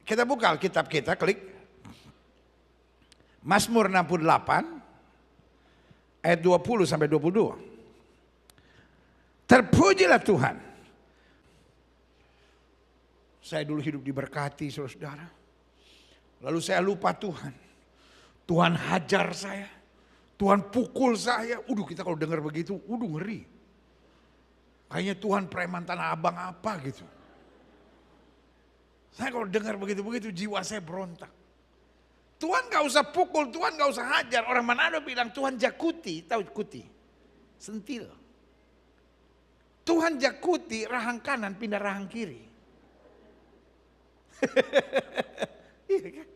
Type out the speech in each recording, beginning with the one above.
Kita buka Alkitab kita, klik. Mazmur 68 ayat 20 sampai 22. Terpujilah Tuhan. Saya dulu hidup diberkati, saudara-saudara. Lalu saya lupa Tuhan. Tuhan hajar saya. Tuhan pukul saya. Kita kalau dengar begitu, ngeri. Kayaknya Tuhan preman Tanah Abang apa gitu. Saya kalau dengar begitu-begitu jiwa saya berontak. Tuhan gak usah pukul, Tuhan gak usah hajar. Orang Manado bilang Tuhan jakuti, tahu kuti? Sentil. Tuhan jakuti rahang kanan pindah rahang kiri. Iya kan?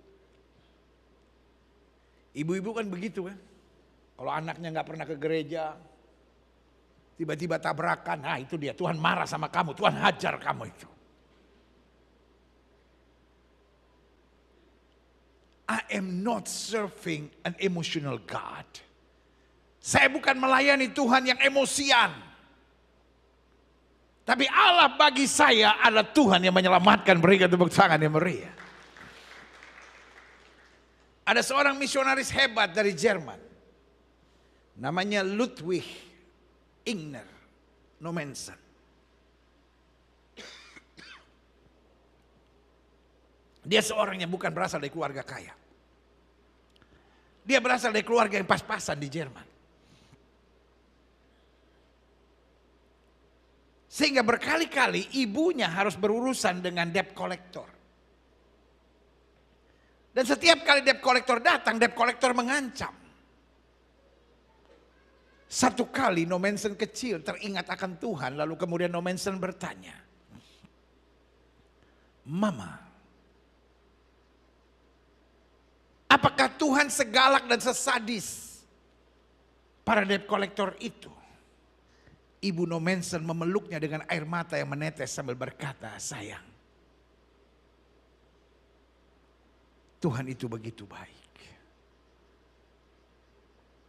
Ibu-ibu kan begitu kan. Kalau anaknya gak pernah ke gereja, tiba-tiba tabrakan, nah itu dia, Tuhan marah sama kamu, Tuhan hajar kamu itu. I am not serving an emotional God. Saya bukan melayani Tuhan yang emosian. Tapi Allah bagi saya adalah Tuhan yang menyelamatkan. Berikan tepuk tangan yang meriah. Ada seorang misionaris hebat dari Jerman. Namanya Ludwig Ingner Nommensen. Dia seorang yang bukan berasal dari keluarga kaya. Dia berasal dari keluarga yang pas-pasan di Jerman. Sehingga berkali-kali ibunya harus berurusan dengan debt collector. Dan setiap kali debt collector datang, debt collector mengancam. Satu kali Nommensen kecil teringat akan Tuhan, lalu kemudian Nommensen bertanya, Mama, apakah Tuhan segalak dan sesadis para debt collector itu? Ibu Nommensen memeluknya dengan air mata yang menetes sambil berkata, sayang, Tuhan itu begitu baik.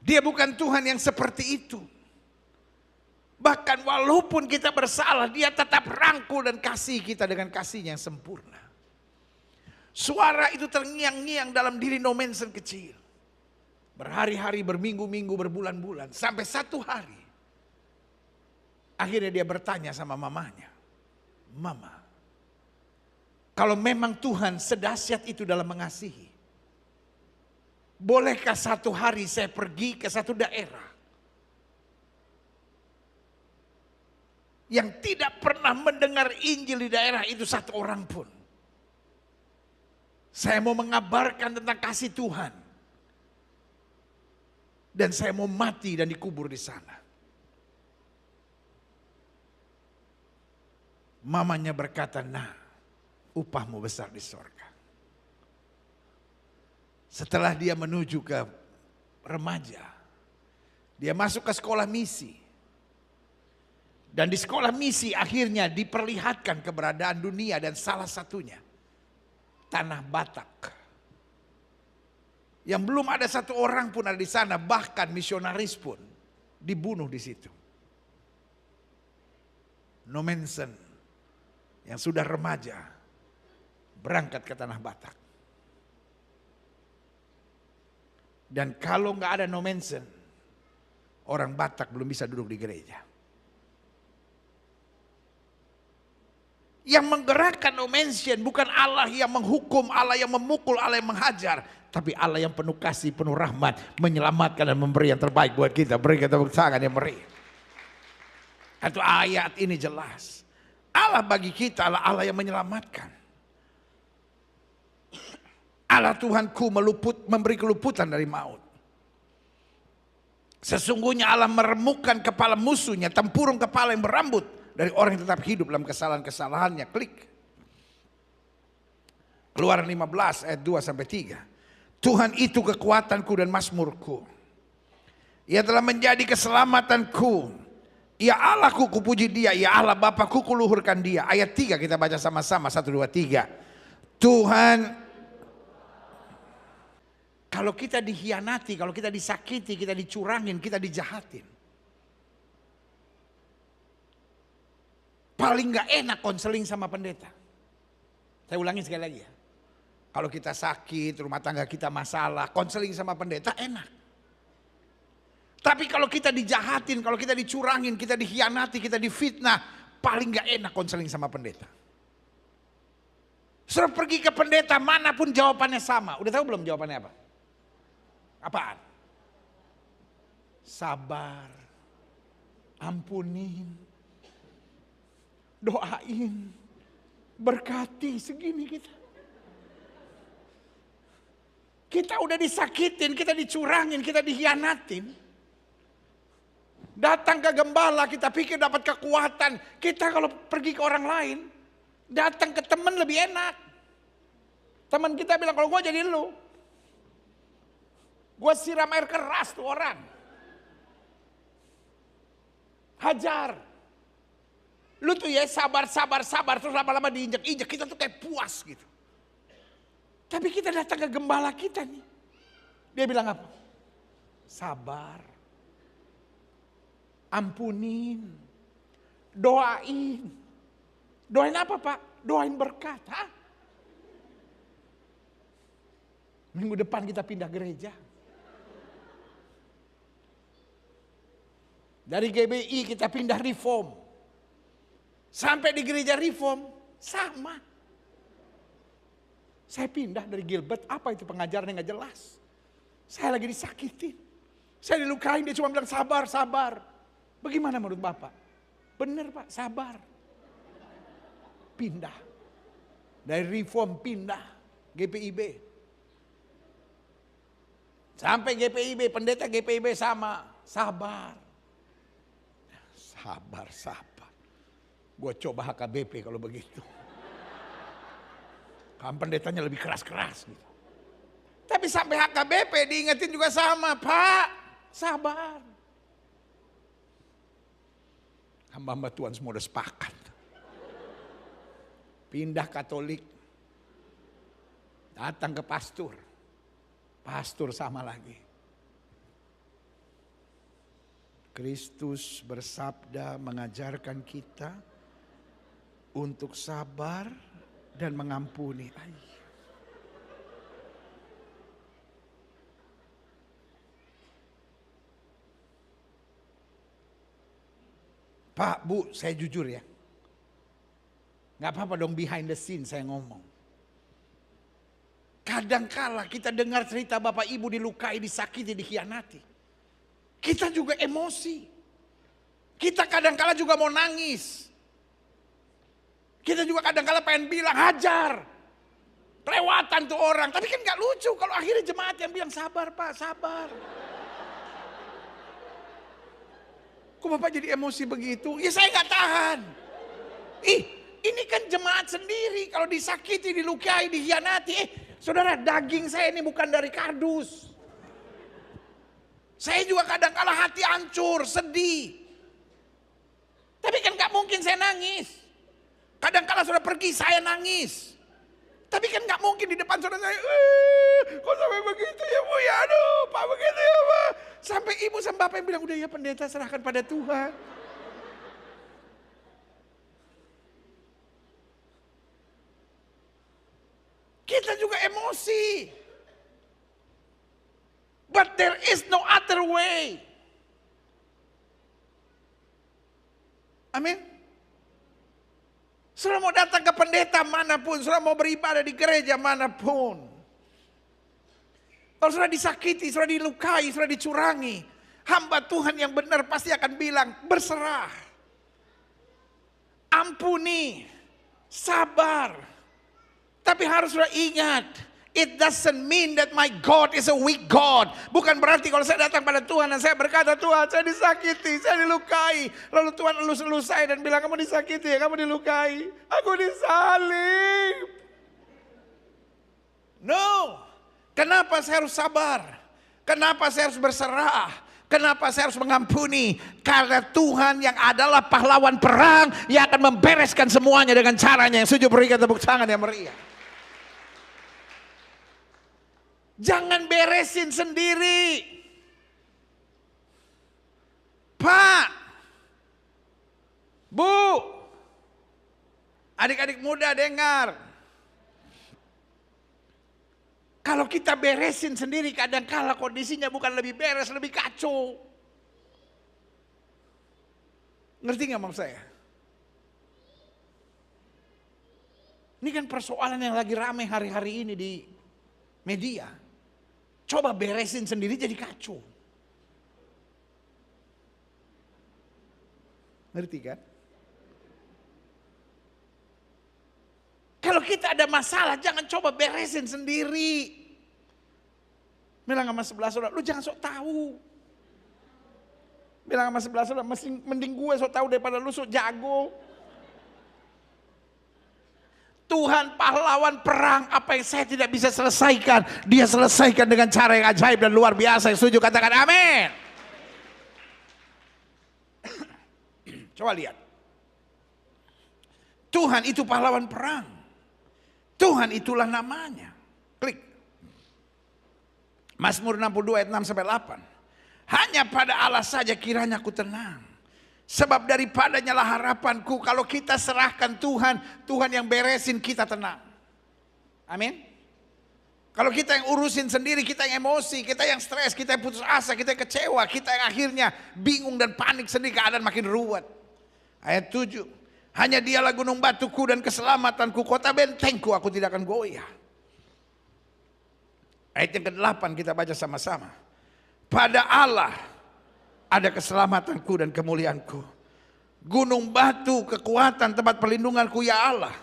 Dia bukan Tuhan yang seperti itu. Bahkan walaupun kita bersalah, dia tetap rangkul dan kasih kita dengan kasihnya yang sempurna. Suara itu terngiang-ngiang dalam diri Nommensen kecil. Berhari-hari, berminggu-minggu, berbulan-bulan. Sampai satu hari. Akhirnya dia bertanya sama mamanya. Mama, kalau memang Tuhan sedahsyat itu dalam mengasihi, bolehkah satu hari saya pergi ke satu daerah yang tidak pernah mendengar Injil di daerah itu satu orang pun? Saya mau mengabarkan tentang kasih Tuhan. Dan saya mau mati dan dikubur di sana. Mamanya berkata, nah, upahmu besar di sorga. Setelah dia menuju ke remaja, dia masuk ke sekolah misi. Dan di sekolah misi akhirnya diperlihatkan keberadaan dunia dan salah satunya Tanah Batak. Yang belum ada satu orang pun ada di sana, bahkan misionaris pun dibunuh di situ. Nommensen yang sudah remaja berangkat ke Tanah Batak. Dan kalau nggak ada Nommensen, orang Batak belum bisa duduk di gereja. Yang menggerakkan Nommensen bukan Allah yang menghukum, Allah yang memukul, Allah yang menghajar. Tapi Allah yang penuh kasih, penuh rahmat, menyelamatkan dan memberi yang terbaik buat kita. Berikan tepuk tangan yang meriah. Atau ayat ini jelas. Allah bagi kita adalah Allah yang menyelamatkan. Allah Tuhanku memberi keluputan dari maut. Sesungguhnya Allah meremukkan kepala musuhnya, tempurung kepala yang berambut dari orang yang tetap hidup dalam kesalahan-kesalahannya. Klik. Keluaran 15 ayat 2 sampai 3. Tuhan itu kekuatanku dan mazmurku. Ia telah menjadi keselamatanku. Ya Allahku, kupuji dia. Ya Allah Bapakku, kuluhurkan dia. Ayat 3 kita baca sama-sama. 1, 2, 3. Tuhan, kalau kita dikhianati, kalau kita disakiti, kita dicurangin, kita dijahatin, paling gak enak konseling sama pendeta. Saya ulangi sekali lagi ya. Kalau kita sakit, rumah tangga kita masalah, konseling sama pendeta enak. Tapi kalau kita dijahatin, kalau kita dicurangin, kita dikhianati, kita difitnah, paling gak enak konseling sama pendeta. Suruh pergi ke pendeta manapun jawabannya sama. Udah tahu belum jawabannya apa? Apaan? Sabar, ampunin, doain, berkati, segini kita. Kita udah disakitin, kita dicurangin, kita dikhianatin. Datang ke gembala, kita pikir dapat kekuatan. Kita kalau pergi ke orang lain, datang ke teman lebih enak. Teman kita bilang, kalau gue jadi lu, gue siram air keras tuh orang. Hajar. Lu tuh ya sabar, terus lama-lama diinjak-injak, kita tuh kayak puas gitu. Tapi kita datang ke gembala kita nih. Dia bilang apa? Sabar. Ampunin. Doain. Doain apa Pak? Doain berkat. Hah? Minggu depan kita pindah gereja. Dari GBI kita pindah Reform. Sampai di gereja Reform sama. Saya pindah dari Gilbert, apa itu pengajaran yang gak jelas. Saya lagi disakitin. Saya dilukain, dia cuma bilang sabar, sabar. Bagaimana menurut Bapak? Benar Pak, sabar. Pindah. Dari Reform pindah, GPIB. Sampai GPIB, pendeta GPIB sama, sabar. Sabar, sabar. Gue coba HKBP kalau begitu. Kan pendetanya lebih keras-keras gitu. Tapi sampai HKBP diingetin juga sama, Pak, sabar. Hamba-hamba Tuhan semua udah sepakat. Pindah Katolik. Datang ke pastor. Pastor sama lagi. Kristus bersabda mengajarkan kita untuk sabar dan mengampuni. Pak, Bu, saya jujur ya. Gak apa-apa dong behind the scene saya ngomong. Kadangkala kita dengar cerita Bapak Ibu dilukai, disakiti, dikhianati. Kita juga emosi. Kita kadangkala juga mau nangis. Kita juga kadang-kala pengen bilang hajar. Kelewatan tuh orang. Tapi kan gak lucu kalau akhirnya jemaat yang bilang sabar Pak, sabar. Kok Bapak jadi emosi begitu? Ya saya gak tahan. Ini kan jemaat sendiri. Kalau disakiti, dilukai, dikhianati. Saudara, daging saya ini bukan dari kardus. Saya juga kadang-kala hati hancur, sedih. Tapi kan gak mungkin saya nangis. Kadang-kala sudah pergi, saya nangis. Tapi kan gak mungkin di depan saudara saya, kok sampai begitu ya Bu ya, aduh Pak begitu ya Pak. Sampai ibu sama bapak yang bilang, udah ya pendeta serahkan pada Tuhan. Kita juga emosi. But there is no other way. Amin. Saudara mau datang ke pendeta manapun, saudara mau beribadah di gereja manapun. Kalau saudara disakiti, saudara dilukai, saudara dicurangi, hamba Tuhan yang benar pasti akan bilang berserah. Ampuni, sabar. Tapi harus saudara ingat, it doesn't mean that my God is a weak God. Bukan berarti kalau saya datang pada Tuhan dan saya berkata, Tuhan saya disakiti, saya dilukai. Lalu Tuhan elus-elus saya dan bilang, kamu disakiti ya, kamu dilukai. Aku disalib. No. Kenapa saya harus sabar? Kenapa saya harus berserah? Kenapa saya harus mengampuni? Karena Tuhan yang adalah pahlawan perang yang akan membereskan semuanya dengan caranya. Yang setuju berikan tepuk tangan yang meriah. Jangan beresin sendiri. Pak, Bu, adik-adik muda dengar. Kalau kita beresin sendiri, kadang-kala kondisinya bukan lebih beres, lebih kacau. Ngerti gak maksud saya? Ini kan persoalan yang lagi ramai hari-hari ini di media. Coba beresin sendiri jadi kacau. Ngerti kan? Kalau kita ada masalah, jangan coba beresin sendiri. Bilang sama sebelah saudara, lu jangan sok tahu. Bilang sama sebelah saudara, mending gue sok tahu daripada lu sok jago. Tuhan pahlawan perang, apa yang saya tidak bisa selesaikan, dia selesaikan dengan cara yang ajaib dan luar biasa. Yang setuju katakan amin. Coba lihat. Tuhan itu pahlawan perang. Tuhan itulah namanya. Klik. Mazmur 62 ayat 6 sampai 8. Hanya pada Allah saja kiranya aku tenang. Sebab daripadanya lah harapanku. Kalau kita serahkan Tuhan, Tuhan yang beresin kita tenang. Amin. Kalau kita yang urusin sendiri, kita yang emosi, kita yang stres, kita yang putus asa, kita yang kecewa, kita yang akhirnya bingung dan panik sendiri, keadaan makin ruwet. Ayat 7. Hanya dialah gunung batuku dan keselamatanku, kota bentengku, aku tidak akan goyah. Ayat yang ke-8 kita baca sama-sama. Pada Allah ada keselamatanku dan kemuliaanku. Gunung batu, kekuatan, tempat perlindunganku ya Allah.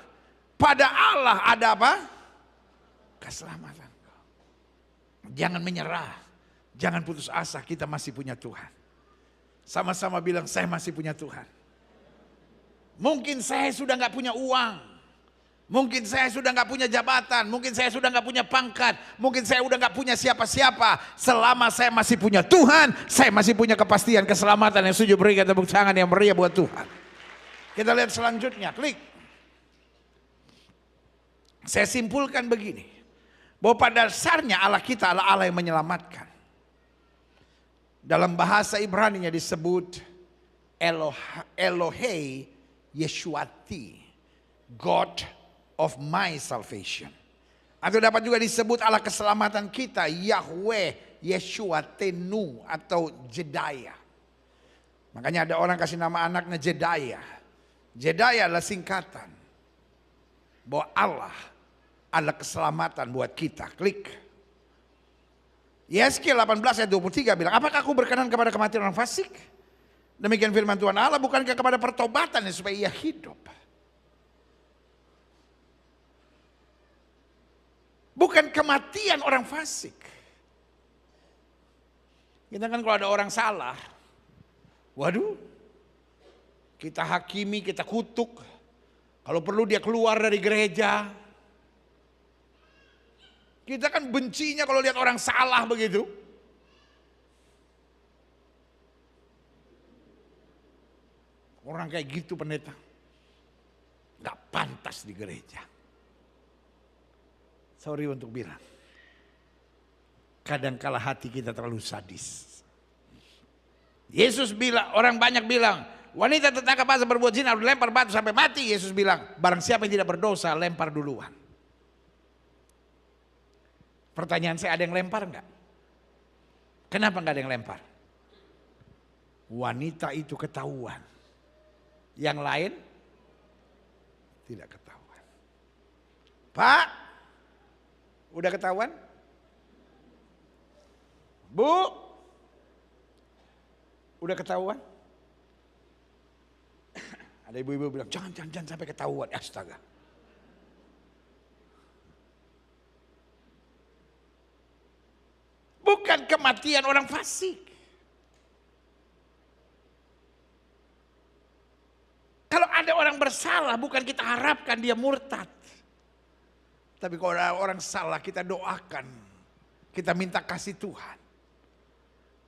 Pada Allah ada apa? Keselamatanku. Jangan menyerah, jangan putus asa, kita masih punya Tuhan. Sama-sama bilang, saya masih punya Tuhan. Mungkin saya sudah nggak punya uang, mungkin saya sudah nggak punya jabatan, mungkin saya sudah nggak punya pangkat, mungkin saya udah nggak punya siapa-siapa. Selama saya masih punya Tuhan, saya masih punya kepastian keselamatan. Yang setuju berikan tepuk tangan yang meriah buat Tuhan. Kita lihat selanjutnya, klik. Saya simpulkan begini, bahwa pada dasarnya Allah kita adalah Allah yang menyelamatkan. Dalam bahasa Ibrani-nya disebut Elohei Yeshuati, God of my salvation. Atau dapat juga disebut Allah keselamatan kita, Yahweh Yeshuatenu atau Jedaya. Makanya ada orang kasih nama anaknya Jedaya. Jedaya adalah singkatan bahwa Allah adalah keselamatan buat kita. Klik. Yeskiel 18 ayat 23 bilang, apakah aku berkenan kepada kematian orang fasik? Demikian firman Tuhan Allah, bukankah kepada pertobatan supaya ia hidup. Bukan kematian orang fasik. Kita kan kalau ada orang salah, waduh, kita hakimi, kita kutuk. Kalau perlu dia keluar dari gereja. Kita kan bencinya kalau lihat orang salah begitu. Orang kayak gitu pendeta, gak pantas di gereja. Sorry untuk bilang, kadangkala hati kita terlalu sadis. Yesus bilang, orang banyak bilang, wanita tertangkap basah berbuat zina harus lempar batu sampai mati. Yesus bilang, barang siapa yang tidak berdosa lempar duluan. Pertanyaan saya, ada yang lempar enggak? Kenapa enggak ada yang lempar? Wanita itu ketahuan. Yang lain tidak ketahuan. Pak, udah ketahuan? Bu, udah ketahuan? Ada ibu-ibu bilang, jangan sampai ketahuan. Astaga. Bukan kematian orang fasik. Kalau ada orang bersalah, bukan kita harapkan dia murtad. Tapi kalau ada orang salah, kita doakan. Kita minta kasih Tuhan.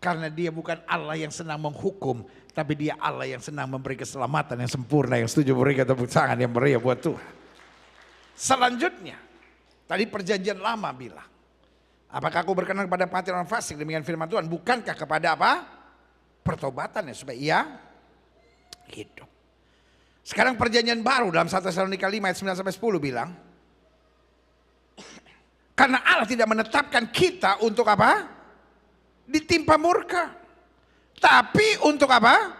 Karena dia bukan Allah yang senang menghukum, tapi dia Allah yang senang memberi keselamatan yang sempurna. Yang setuju berikan tepuk tangan yang meriah buat Tuhan. Selanjutnya, tadi perjanjian lama bilang, apakah aku berkenan kepada kematian orang fasik? Demikian firman Tuhan. Bukankah kepada apa? Pertobatannya supaya ia hidup. Sekarang perjanjian baru dalam 1 Tesalonika 5 ayat 9 sampai 10 bilang, Karena Allah tidak menetapkan kita untuk apa? Ditimpa murka. Tapi untuk apa?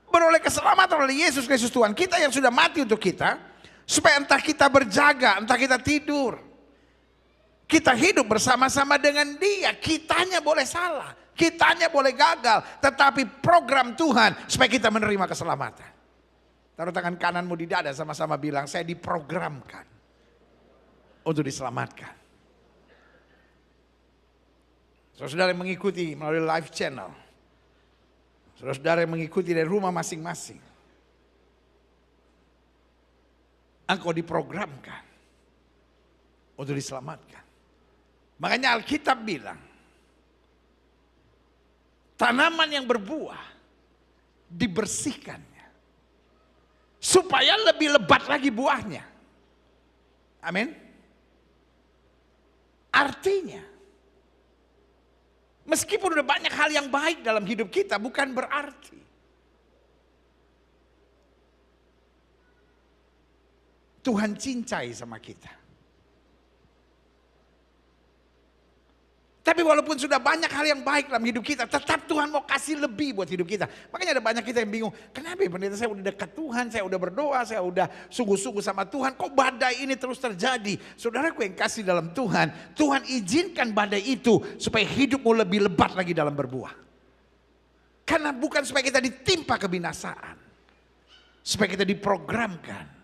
Beroleh keselamatan oleh Yesus Kristus Tuhan kita yang sudah mati untuk kita. Supaya entah kita berjaga, entah kita tidur, kita hidup bersama-sama dengan Dia. Kitanya boleh salah, kitanya boleh gagal, tetapi program Tuhan supaya kita menerima keselamatan. Taruh tangan kananmu di dada, sama-sama bilang, saya diprogramkan untuk diselamatkan. Saudara-saudara yang mengikuti melalui live channel, saudara-saudara yang mengikuti dari rumah masing-masing, engkau diprogramkan untuk diselamatkan. Makanya Alkitab bilang, tanaman yang berbuah dibersihkannya supaya lebih lebat lagi buahnya. Amin. Artinya, meskipun udah banyak hal yang baik dalam hidup kita, bukan berarti Tuhan cincai sama kita. Tapi walaupun sudah banyak hal yang baik dalam hidup kita, tetap Tuhan mau kasih lebih buat hidup kita. Makanya ada banyak kita yang bingung, kenapa ya pendeta, saya udah dekat Tuhan, saya udah berdoa, saya udah sungguh-sungguh sama Tuhan, kok badai ini terus terjadi? Saudaraku yang kasih dalam Tuhan, Tuhan izinkan badai itu supaya hidupmu lebih lebat lagi dalam berbuah. Karena bukan supaya kita ditimpa kebinasaan, supaya kita diprogramkan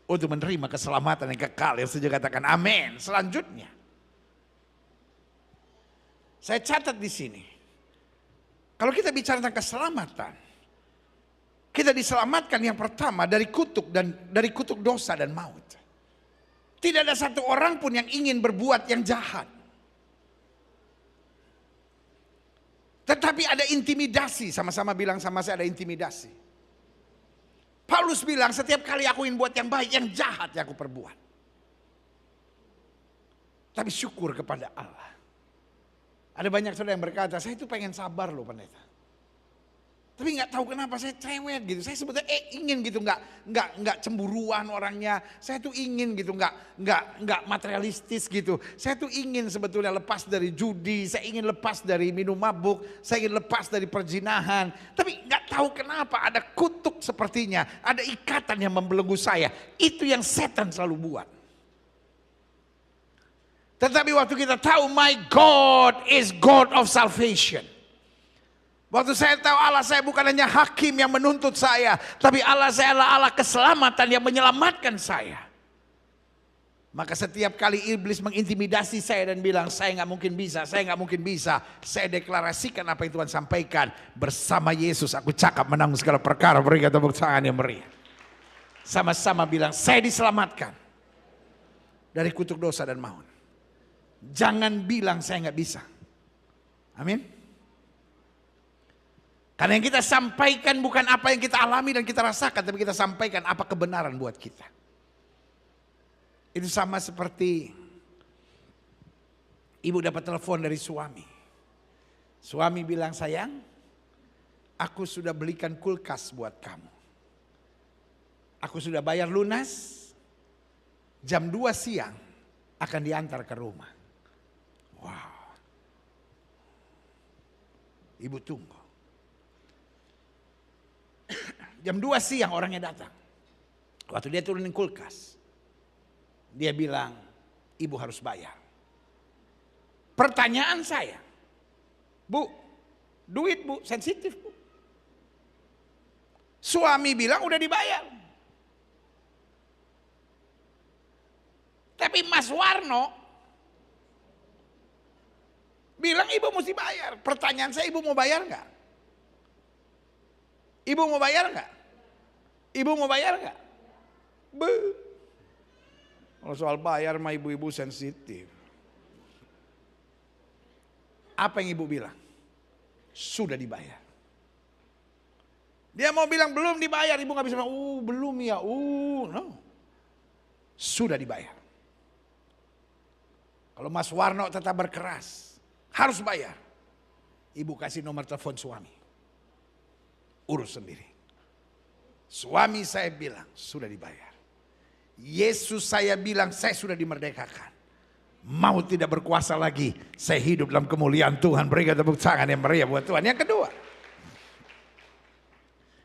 untuk menerima keselamatan yang kekal, yang saja katakan amin. Selanjutnya, saya catat di sini, kalau kita bicara tentang keselamatan, kita diselamatkan yang pertama dari kutuk dosa dan maut. Tidak ada satu orang pun yang ingin berbuat yang jahat. Tetapi ada intimidasi, sama-sama bilang sama saya, ada intimidasi. Paulus bilang, setiap kali aku ingin buat yang baik, yang jahat yang aku perbuat. Tapi syukur kepada Allah. Ada banyak saudara yang berkata, saya itu pengen sabar loh pendeta. Tapi nggak tahu kenapa saya cerewet gitu. Saya sebetulnya ingin gitu, nggak cemburuan orangnya. Saya tuh ingin gitu, nggak materialistis gitu. Saya tuh ingin sebetulnya lepas dari judi, saya ingin lepas dari minum mabuk, saya ingin lepas dari perzinahan. Tapi nggak tahu kenapa ada kutuk sepertinya, ada ikatan yang membelenggu saya. Itu yang setan selalu buat. Tetapi waktu kita tahu, my God is God of salvation. Waktu saya tahu Allah saya bukan hanya hakim yang menuntut saya, tapi Allah saya adalah Allah keselamatan yang menyelamatkan saya. Maka setiap kali iblis mengintimidasi saya dan bilang, saya nggak mungkin bisa, saya nggak mungkin bisa, saya deklarasikan apa yang Tuhan sampaikan. Bersama Yesus aku cakap menanggung segala perkara. Berikan tepuk tangan yang meriah. Sama-sama bilang, saya diselamatkan dari kutuk dosa dan maut. Jangan bilang saya nggak bisa. Amin. Karena yang kita sampaikan bukan apa yang kita alami dan kita rasakan, tapi kita sampaikan apa kebenaran buat kita. Itu sama seperti ibu dapat telepon dari suami. Suami bilang, sayang, aku sudah belikan kulkas buat kamu. Aku sudah bayar lunas, jam 2 siang akan diantar ke rumah. Wow. Ibu tunggu. Jam 2 siang orangnya datang. Waktu dia turunin kulkas, dia bilang, ibu harus bayar. Pertanyaan saya, bu, duit bu, sensitif bu. Suami bilang udah dibayar. Tapi Mas Warno bilang ibu mesti bayar. Pertanyaan saya, ibu mau bayar nggak? Ibu mau bayar nggak? Ibu mau bayar nggak? Kalau soal bayar mah ibu-ibu sensitif. Apa yang ibu bilang? Sudah dibayar. Dia mau bilang belum dibayar, ibu nggak bisa bilang, belum ya, no. Sudah dibayar. Kalau Mas Warno tetap berkeras, harus bayar. Ibu kasih nomor telepon suami. Urus sendiri. Suami saya bilang sudah dibayar. Yesus saya bilang saya sudah dimerdekakan. Maut tidak berkuasa lagi. Saya hidup dalam kemuliaan Tuhan. Berikan tepuk tangan yang meriah buat Tuhan. Yang kedua,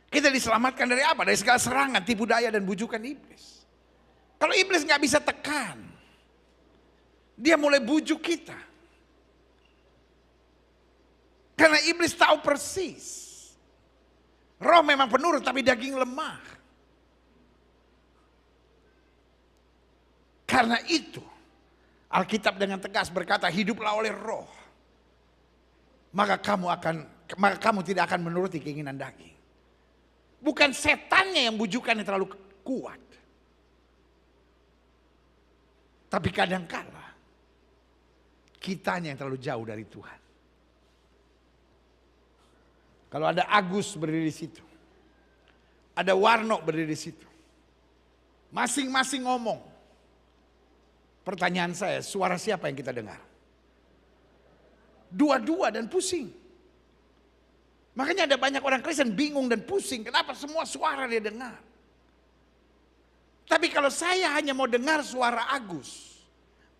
kita diselamatkan dari apa? Dari segala serangan, tipu daya dan bujukan iblis. Kalau iblis nggak bisa tekan, dia mulai bujuk kita. Karena iblis tahu persis. Roh memang penurut tapi daging lemah. Karena itu Alkitab dengan tegas berkata, hiduplah oleh roh. Maka kamu tidak akan menuruti keinginan daging. Bukan setannya yang bujukannya terlalu kuat. Tapi kadangkala kitanya yang terlalu jauh dari Tuhan. Kalau ada Agus berdiri di situ, ada Warno berdiri di situ, masing-masing ngomong. Pertanyaan saya, suara siapa yang kita dengar? Dua-dua dan pusing. Makanya ada banyak orang Kristen bingung dan pusing. Kenapa semua suara dia dengar? Tapi kalau saya hanya mau dengar suara Agus,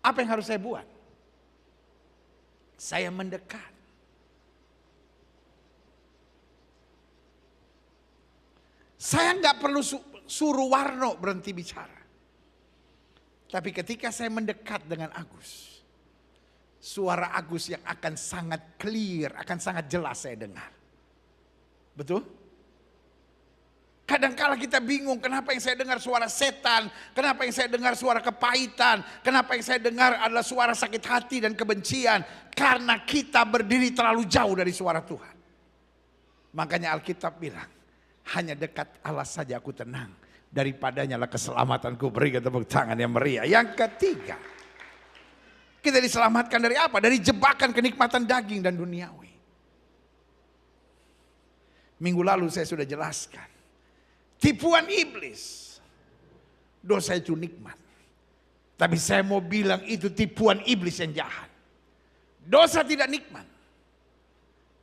apa yang harus saya buat? Saya mendekat. Saya nggak perlu suruh Warno berhenti bicara. Tapi ketika saya mendekat dengan Agus, suara Agus yang akan sangat clear, akan sangat jelas saya dengar. Betul? Kadang-kala kita bingung, kenapa yang saya dengar suara setan, kenapa yang saya dengar suara kepahitan, kenapa yang saya dengar adalah suara sakit hati dan kebencian. Karena kita berdiri terlalu jauh dari suara Tuhan. Makanya Alkitab bilang, hanya dekat Allah saja aku tenang. Daripadanya lah keselamatanku. Berikan tepuk tangan yang meriah. Yang ketiga, kita diselamatkan dari apa? Dari jebakan kenikmatan daging dan duniawi. Minggu lalu saya sudah jelaskan. Tipuan iblis. Dosa itu nikmat. Tapi saya mau bilang itu tipuan iblis yang jahat. Dosa tidak nikmat.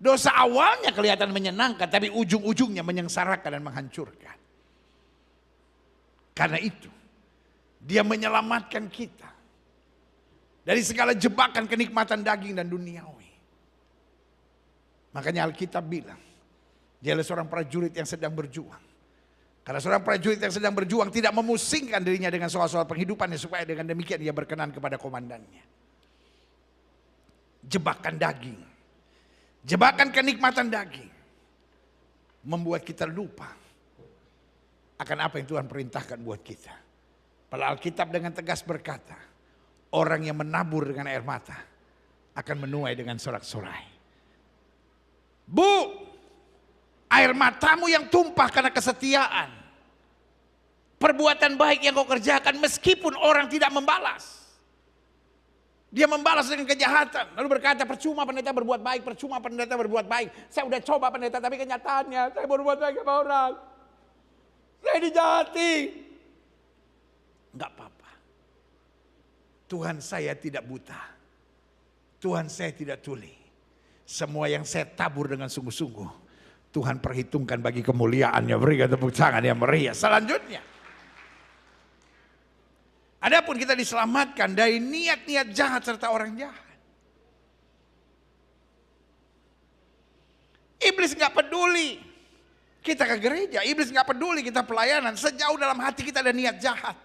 Dosa awalnya kelihatan menyenangkan, tapi ujung-ujungnya menyengsarakan dan menghancurkan. Karena itu, dia menyelamatkan kita dari segala jebakan kenikmatan daging dan duniawi. Makanya Alkitab bilang, dia adalah seorang prajurit yang sedang berjuang. Karena seorang prajurit yang sedang berjuang tidak memusingkan dirinya dengan soal-soal penghidupannya, supaya dengan demikian ia berkenan kepada komandannya. Jebakan daging, jebakan kenikmatan daging membuat kita lupa akan apa yang Tuhan perintahkan buat kita. Padahal Alkitab dengan tegas berkata, orang yang menabur dengan air mata akan menuai dengan sorak-sorai. Bu, air matamu yang tumpah karena kesetiaan, perbuatan baik yang kau kerjakan meskipun orang tidak membalas. Dia membalas dengan kejahatan. Lalu berkata, percuma pendeta berbuat baik, percuma pendeta berbuat baik. Saya udah coba pendeta, tapi kenyataannya saya berbuat baik sama orang. Saya dijahati. Enggak apa-apa. Tuhan saya tidak buta. Tuhan saya tidak tuli. Semua yang saya tabur dengan sungguh-sungguh, Tuhan perhitungkan bagi kemuliaannya. Berikan tepuk tangan yang meriah. Selanjutnya, adapun kita diselamatkan dari niat-niat jahat serta orang jahat. Iblis nggak peduli kita ke gereja, iblis nggak peduli kita pelayanan, sejauh dalam hati kita ada niat jahat.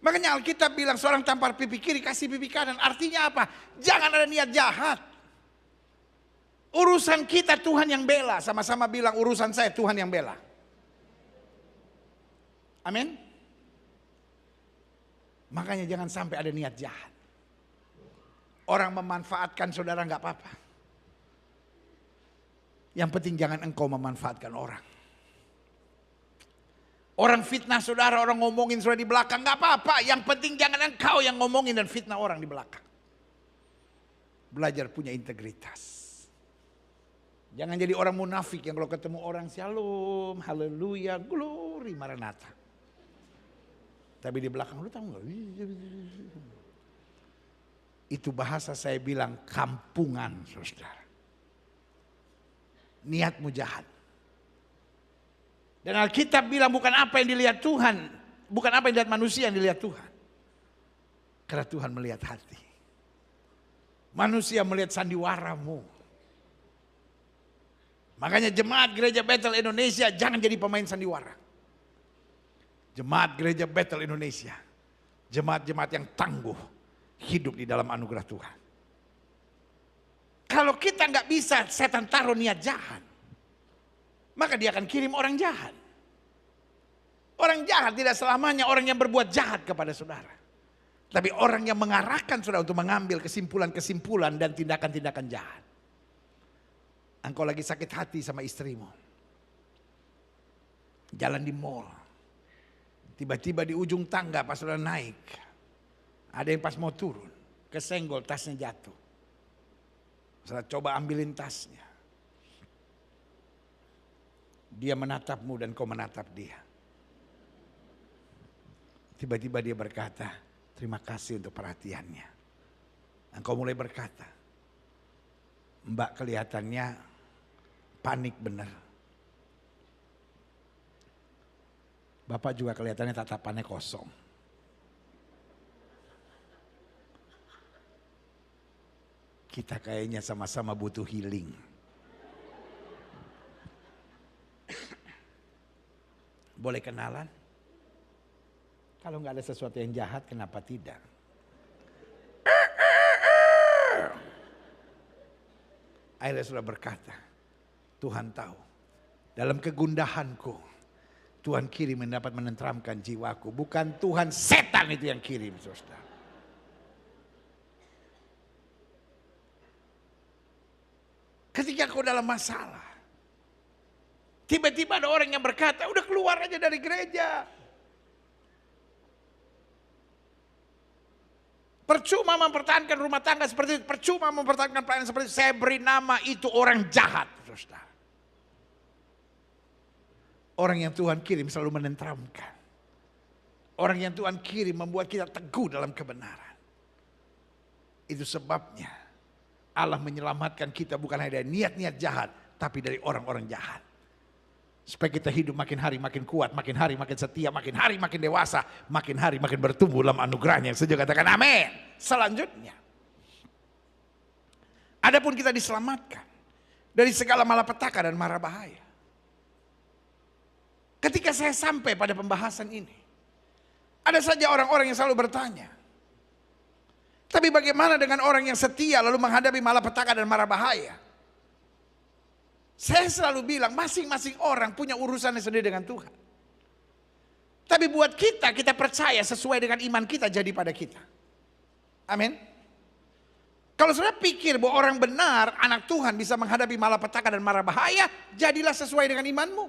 Makanya Alkitab bilang seorang tampar pipi kiri kasih pipi kanan. Artinya apa? Jangan ada niat jahat. Urusan kita Tuhan yang bela. Sama-sama bilang urusan saya Tuhan yang bela. Amin. Makanya jangan sampai ada niat jahat. Orang memanfaatkan saudara nggak apa-apa. Yang penting jangan engkau memanfaatkan orang. Orang fitnah saudara, orang ngomongin saudara di belakang, nggak apa-apa. Yang penting jangan engkau yang ngomongin dan fitnah orang di belakang. Belajar punya integritas. Jangan jadi orang munafik yang kalau ketemu orang shalom, haleluya, glory, maranatha. Tapi di belakang lu tahu nggak? Itu bahasa saya bilang kampungan, saudara. Niatmu jahat. Dan Alkitab bilang bukan apa yang dilihat Tuhan, bukan apa yang dilihat manusia yang dilihat Tuhan. Karena Tuhan melihat hati. Manusia melihat sandiwaramu. Makanya jemaat gereja Bethel Indonesia jangan jadi pemain sandiwara. Jemaat gereja Bethel Indonesia, jemaat-jemaat yang tangguh hidup di dalam anugerah Tuhan. Kalau kita nggak bisa, setan taruh niat jahat, maka dia akan kirim orang jahat. Orang jahat tidak selamanya orang yang berbuat jahat kepada saudara. Tapi orang yang mengarahkan saudara untuk mengambil kesimpulan-kesimpulan dan tindakan-tindakan jahat. Engkau lagi sakit hati sama istrimu. Jalan di mall. Tiba-tiba di ujung tangga pas saudara naik. Ada yang pas mau turun. Kesenggol, tasnya jatuh. Saudara coba ambilin tasnya. Dia menatapmu dan kau menatap dia. Tiba-tiba dia berkata, terima kasih untuk perhatiannya. Engkau mulai berkata, Mbak kelihatannya panik benar. Bapak juga kelihatannya tatapannya kosong. Kita kayaknya sama-sama butuh healing. Boleh kenalan? Kalau nggak ada sesuatu yang jahat, kenapa tidak? Akhirnya sudah berkata, Tuhan tahu. Dalam kegundahanku, Tuhan kirim yang dapat menenteramkan jiwaku. Bukan Tuhan, setan itu yang kirim, saudara. Ketika kau dalam masalah, tiba-tiba ada orang yang berkata, udah keluar aja dari gereja. Percuma mempertahankan rumah tangga seperti itu. Percuma mempertahankan pelayanan seperti itu. Saya beri nama itu orang jahat, saudara. Orang yang Tuhan kirim selalu menenteramkan. Orang yang Tuhan kirim membuat kita teguh dalam kebenaran. Itu sebabnya Allah menyelamatkan kita bukan hanya dari niat-niat jahat, tapi dari orang-orang jahat. Supaya kita hidup makin hari makin kuat, makin hari makin setia, makin hari makin dewasa, makin hari makin bertumbuh dalam anugerahnya. Setuju katakan amin. Selanjutnya, adapun kita diselamatkan dari segala malapetaka dan mara bahaya. Ketika saya sampai pada pembahasan ini, ada saja orang-orang yang selalu bertanya, tapi bagaimana dengan orang yang setia lalu menghadapi malapetaka dan mara bahaya? Saya selalu bilang masing-masing orang punya urusannya sendiri dengan Tuhan. Tapi buat kita, kita percaya sesuai dengan iman kita jadi pada kita. Amin. Kalau saudara pikir bahwa orang benar, anak Tuhan bisa menghadapi malapetaka dan mara bahaya, jadilah sesuai dengan imanmu.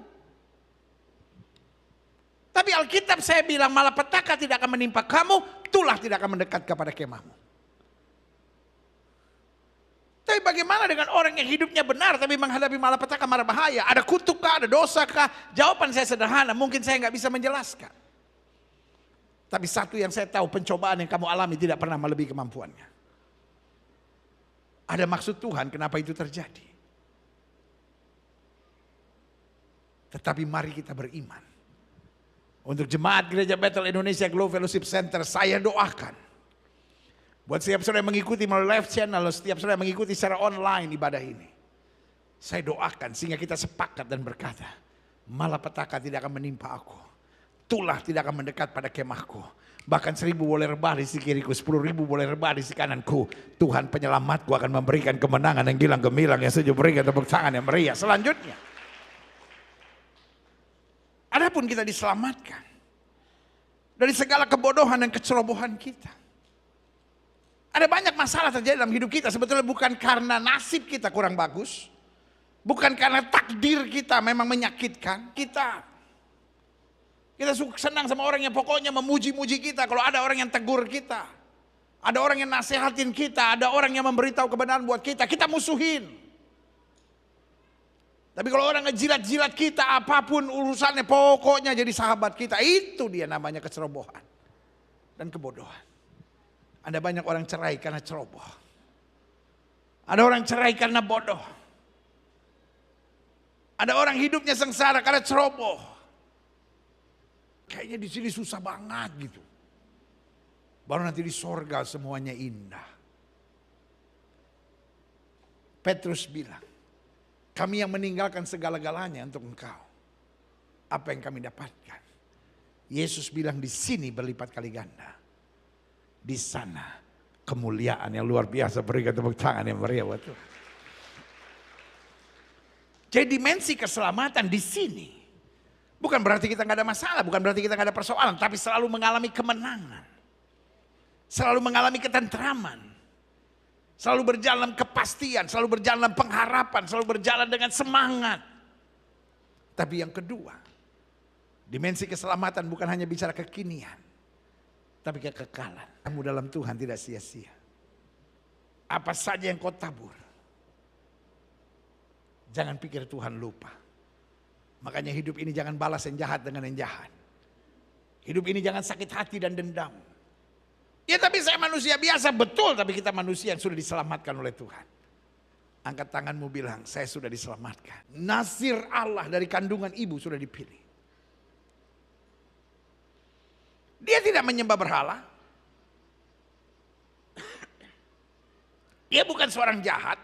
Tapi Alkitab saya bilang malapetaka tidak akan menimpa kamu, tulah tidak akan mendekat kepada kemahmu. Tapi bagaimana dengan orang yang hidupnya benar tapi menghadapi malapetaka mara bahaya? Ada kutukkah, ada dosakah? Jawaban saya sederhana, mungkin saya nggak bisa menjelaskan. Tapi satu yang saya tahu, pencobaan yang kamu alami tidak pernah melebihi kemampuannya. Ada maksud Tuhan kenapa itu terjadi. Tetapi mari kita beriman. Untuk jemaat gereja Bethel Indonesia Global Fellowship Center, saya doakan. Buat setiap saudara yang mengikuti melalui live channel, setiap saudara yang mengikuti secara online ibadah ini. Saya doakan sehingga kita sepakat dan berkata, malapetaka tidak akan menimpa aku. Tulah tidak akan mendekat pada kemahku. Bahkan 1000 boleh rebah di sisi kiriku, 10.000 boleh rebah di sisi kananku. Tuhan penyelamatku akan memberikan kemenangan yang gilang gemilang, yang sejuk berikan tepuk tangan yang meriah. Selanjutnya, adapun kita diselamatkan dari segala kebodohan dan kecerobohan kita. Ada banyak masalah terjadi dalam hidup kita sebetulnya bukan karena nasib kita kurang bagus. Bukan karena takdir kita memang menyakitkan kita. Kita senang sama orang yang pokoknya memuji-muji kita. Kalau ada orang yang tegur kita. Ada orang yang nasihatin kita. Ada orang yang memberitahu kebenaran buat kita. Kita musuhin. Tapi kalau orang ngejilat-jilat kita apapun urusannya pokoknya jadi sahabat kita. Itu dia namanya kecerobohan dan kebodohan. Ada banyak orang cerai karena ceroboh. Ada orang cerai karena bodoh. Ada orang hidupnya sengsara karena ceroboh. Kayaknya di sini susah banget gitu. Baru nanti di sorga semuanya indah. Petrus bilang, kami yang meninggalkan segala-galanya untuk engkau. Apa yang kami dapatkan? Yesus bilang di sini berlipat kali ganda. Di sana kemuliaan yang luar biasa. Berikan tepuk tangan yang meriah buat Tuhan. Jadi dimensi keselamatan di sini. Bukan berarti kita nggak ada masalah, bukan berarti kita nggak ada persoalan. Tapi selalu mengalami kemenangan. Selalu mengalami ketentraman. Selalu berjalan dalam kepastian, selalu berjalan dalam pengharapan, selalu berjalan dengan semangat. Tapi yang kedua, dimensi keselamatan bukan hanya bicara kekinian, tapi kekekalan. Kamu dalam Tuhan tidak sia-sia. Apa saja yang kau tabur, jangan pikir Tuhan lupa. Makanya hidup ini jangan balas yang jahat dengan yang jahat. Hidup ini jangan sakit hati dan dendam. Ya tapi saya manusia biasa, betul, tapi kita manusia yang sudah diselamatkan oleh Tuhan. Angkat tanganmu bilang, saya sudah diselamatkan. Nasir Allah dari kandungan ibu sudah dipilih. Dia tidak menyembah berhala. Dia bukan seorang jahat.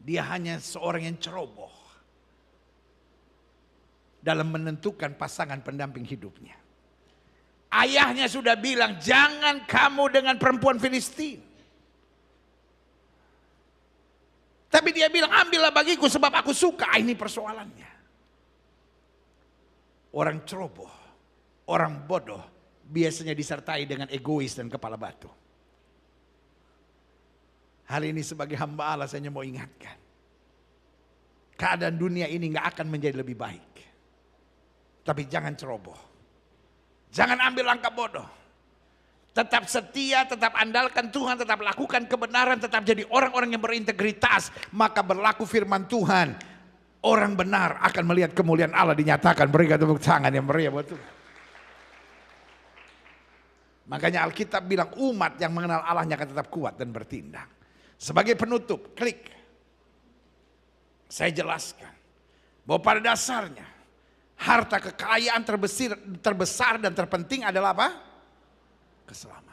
Dia hanya seorang yang ceroboh dalam menentukan pasangan pendamping hidupnya. Ayahnya sudah bilang, jangan kamu dengan perempuan Filistin. Tapi dia bilang, ambillah bagiku sebab aku suka. Ini persoalannya. Orang ceroboh, orang bodoh biasanya disertai dengan egois dan kepala batu. Hari ini sebagai hamba Allah saya mau ingatkan. Keadaan dunia ini gak akan menjadi lebih baik. Tapi jangan ceroboh. Jangan ambil langkah bodoh. Tetap setia, tetap andalkan Tuhan, tetap lakukan kebenaran, tetap jadi orang-orang yang berintegritas. Maka berlaku firman Tuhan. Orang benar akan melihat kemuliaan Allah dinyatakan. Berikan tepuk tangan yang meriah buat Tuhan. Makanya Alkitab bilang umat yang mengenal Allahnya akan tetap kuat dan bertindak. Sebagai penutup, klik. Saya jelaskan bahwa pada dasarnya harta kekayaan terbesar dan terpenting adalah apa? Keselamatan.